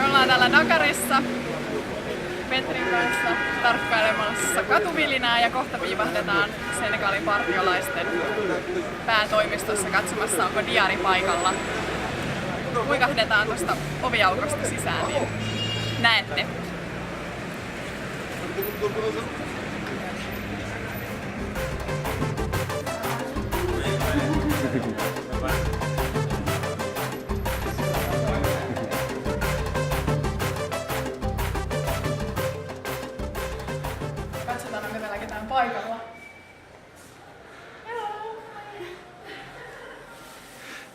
ollaan täällä Dakarissa Petrin kanssa tarkkailemassa katuvilinää ja kohta viivahdetaan Senegalin partiolaisten päätoimistossa katsomassa, onko diari paikalla. Kuikahdetaan tuosta oviaukosta sisään, niin näette. Katsotaan, onko täällä ketään paikalla. Hello.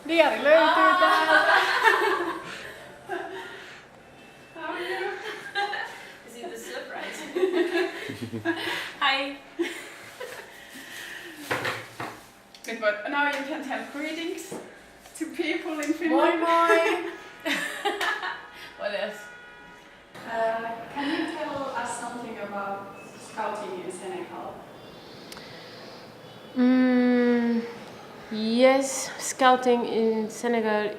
Diari löytyy täältä. How are you? Is it the surprise? Hi. Now you can tell greetings to people in Moi Finland. moi. What else? Can you tell us something about scouting in Senegal? Yes, scouting in Senegal,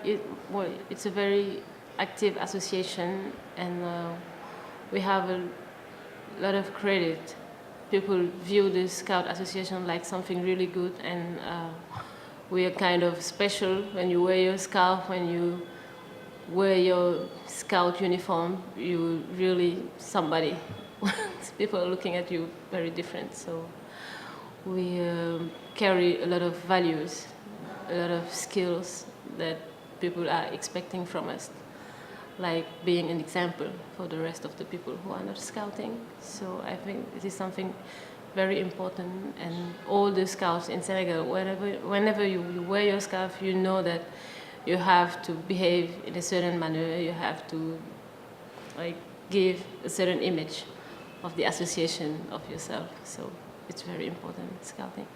it's a very active association, and we have a lot of credit. People view the Scout Association like something really good, and we are kind of special. When you wear your scarf, when you wear your Scout uniform, you're really somebody. People are looking at you very different. So we carry a lot of values, a lot of skills that people are expecting from us, like being an example for the rest of the people who are not scouting. So I think this is something very important, and all the scouts in Senegal, whenever you wear your scarf, you know that you have to behave in a certain manner, you have to give a certain image of the association of yourself. So it's very important, scouting.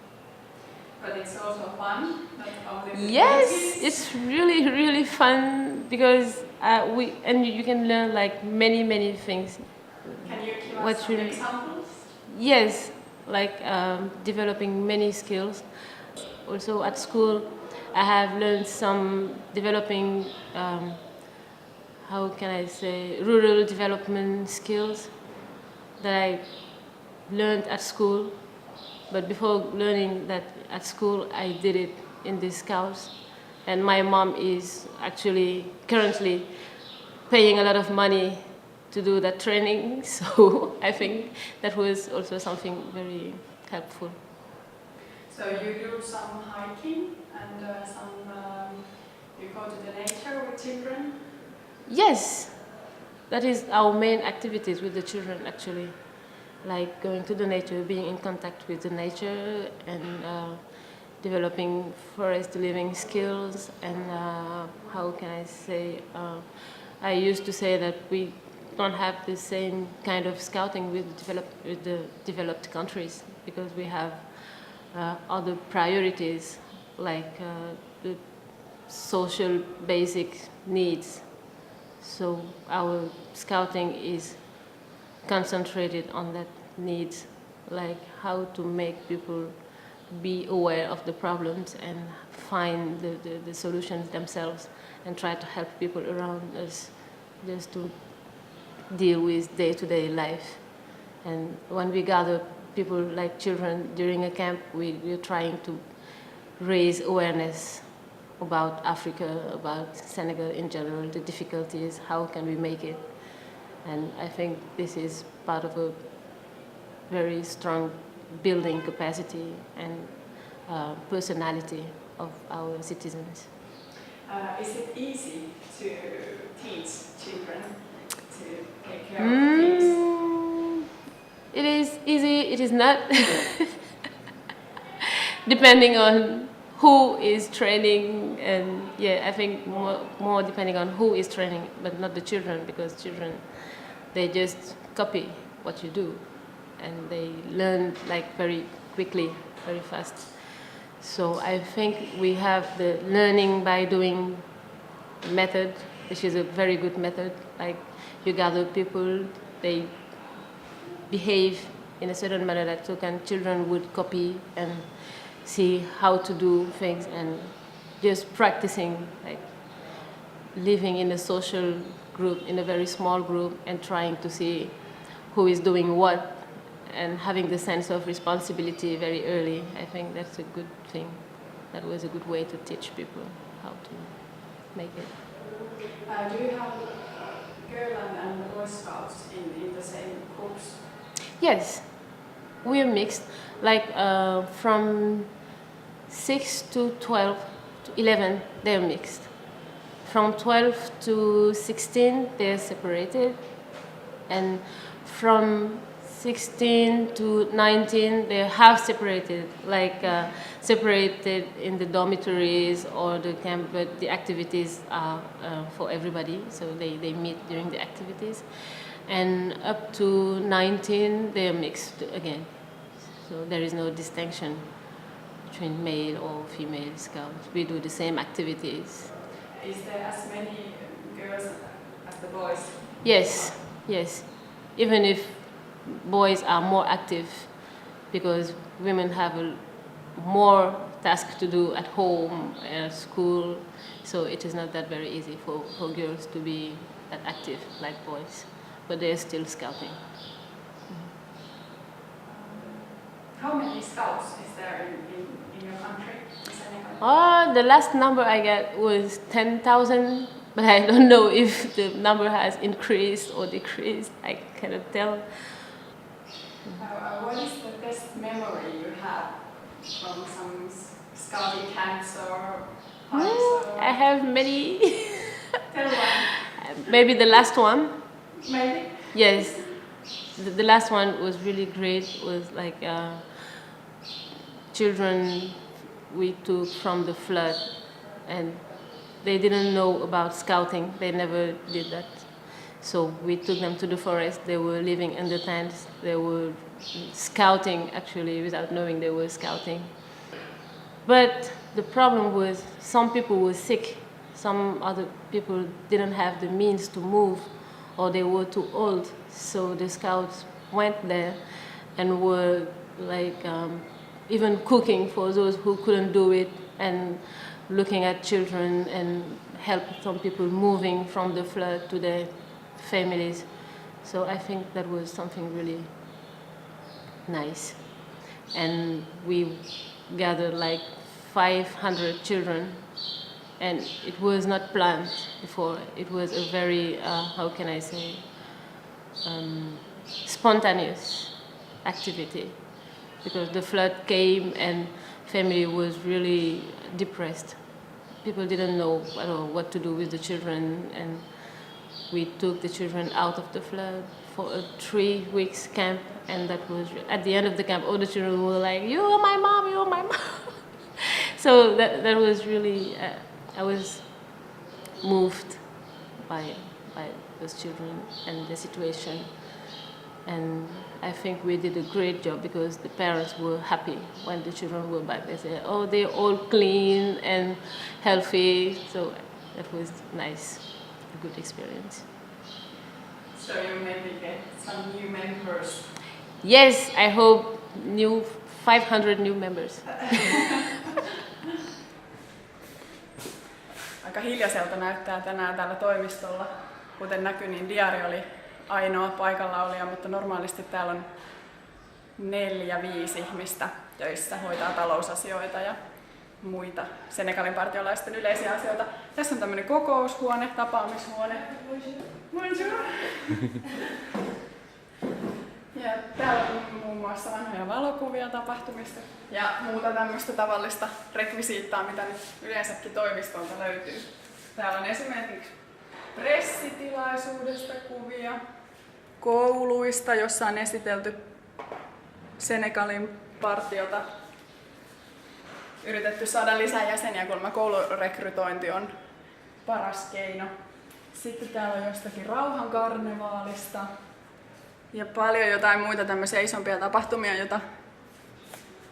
But it's also fun. Not only Yes, duties. it's really fun because you can learn like many things. Can you give What us some you- examples? Yes, like developing many skills. Also at school, I have learned some developing, how can I say, rural development skills that I learned at school. But before learning that at school, I did it in the Scouts. And my mom is actually currently paying a lot of money to do that training. So I think that was also something very helpful. So you do some hiking and you go to the nature with children? Yes, that is our main activities with the children actually. Like going to the nature, being in contact with the nature, and developing forest living skills. And how can I say, I used to say that we don't have the same kind of scouting with the developed countries, because we have other priorities, like the social basic needs. So our scouting is concentrated on that needs, like how to make people be aware of the problems and find the solutions themselves, and try to help people around us just to deal with day-to-day life. And when we gather people like children during a camp, we're trying to raise awareness about Africa, about Senegal in general, the difficulties, how can we make it. And I think this is part of a very strong building capacity and personality of our citizens. Is it easy to teach children to take care of things? It is easy, it is not. Depending on who is training, and I think more depending on who is training, but not the children, because children, they just copy what you do, and they learn like very quickly, very fast. So I think we have the learning by doing method, which is a very good method. Like you gather people, they behave in a certain manner that children would copy and see how to do things, and just practicing, like living in a social group, in a very small group, and trying to see who is doing what, and having the sense of responsibility very early. I think that's a good thing. That was a good way to teach people how to make it. Do you have girl and boy scouts in the same groups? Yes, we are mixed. Like from 6 to 12 to 11, they're mixed. From 12 to 16, they're separated. And from 16 to 19, they're half separated, like separated in the dormitories or the camp, but the activities are for everybody, so they meet during the activities. And up to 19, they're mixed again. So there is no distinction between male or female scouts. We do the same activities. Is there as many girls as the boys? Yes, yes. Even if boys are more active, because women have more tasks to do at home and at school, so it is not that very easy for girls to be that active like boys, but they're still scouting. How many scouts is there in your country, in Senegal? The last number I got was 10,000, but I don't know if the number has increased or decreased. I cannot tell. What is the best memory you have from some scouting camps or hikes? I have many. Tell one. Maybe the last one. Maybe? Yes. The last one was really great. It was like children we took from the flood, and they didn't know about scouting. They never did that. So we took them to the forest. They were living in the tents. They were scouting, actually, without knowing they were scouting. But the problem was some people were sick. Some other people didn't have the means to move, or they were too old. So the scouts went there and were like even cooking for those who couldn't do it, and looking at children and help some people moving from the flood to their families. So I think that was something really nice. And we gathered like 500 children, and it was not planned before. It was a very, how can I say, spontaneous activity, because the flood came and family was really depressed. People didn't know at all what to do with the children, and we took the children out of the flood for a 3 weeks camp, and that was, at the end of the camp, all the children were like, "You are my mom, you are my mom." So that was really, I was moved by those children and the situation. And I think we did a great job, because the parents were happy when the children were back. They said, "Oh, they're all clean and healthy." So that was nice, a good experience. So you maybe get some new members. Yes, I hope 500 new members. Aika hiljaiselta näyttää tänään täällä toimistolla. Kuten näkyy, niin diari oli ainoa paikallaolija, mutta normaalisti täällä on 4-5 ihmistä töissä, hoitaa talousasioita ja muita Senegalin partiolaisten yleisiä asioita. Tässä on tämmöinen kokoushuone, tapaamishuone. Bonjour. Ja täällä on muun muassa vanhoja valokuvia tapahtumista ja muuta tämmöistä tavallista rekvisiittaa, mitä nyt yleensäkin toimistolta löytyy. Täällä on esimerkiksi pressitilaisuudesta kuvia, kouluista, jossa on esitelty Senegalin partiota. Yritetty saada lisää jäseniä, kun koulurekrytointi on paras keino. Sitten täällä on jostakin rauhankarnevaalista ja paljon jotain muita tämmöisiä isompia tapahtumia,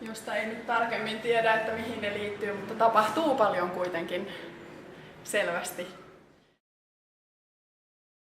josta ei nyt tarkemmin tiedä, että mihin ne liittyy, mutta tapahtuu paljon kuitenkin selvästi.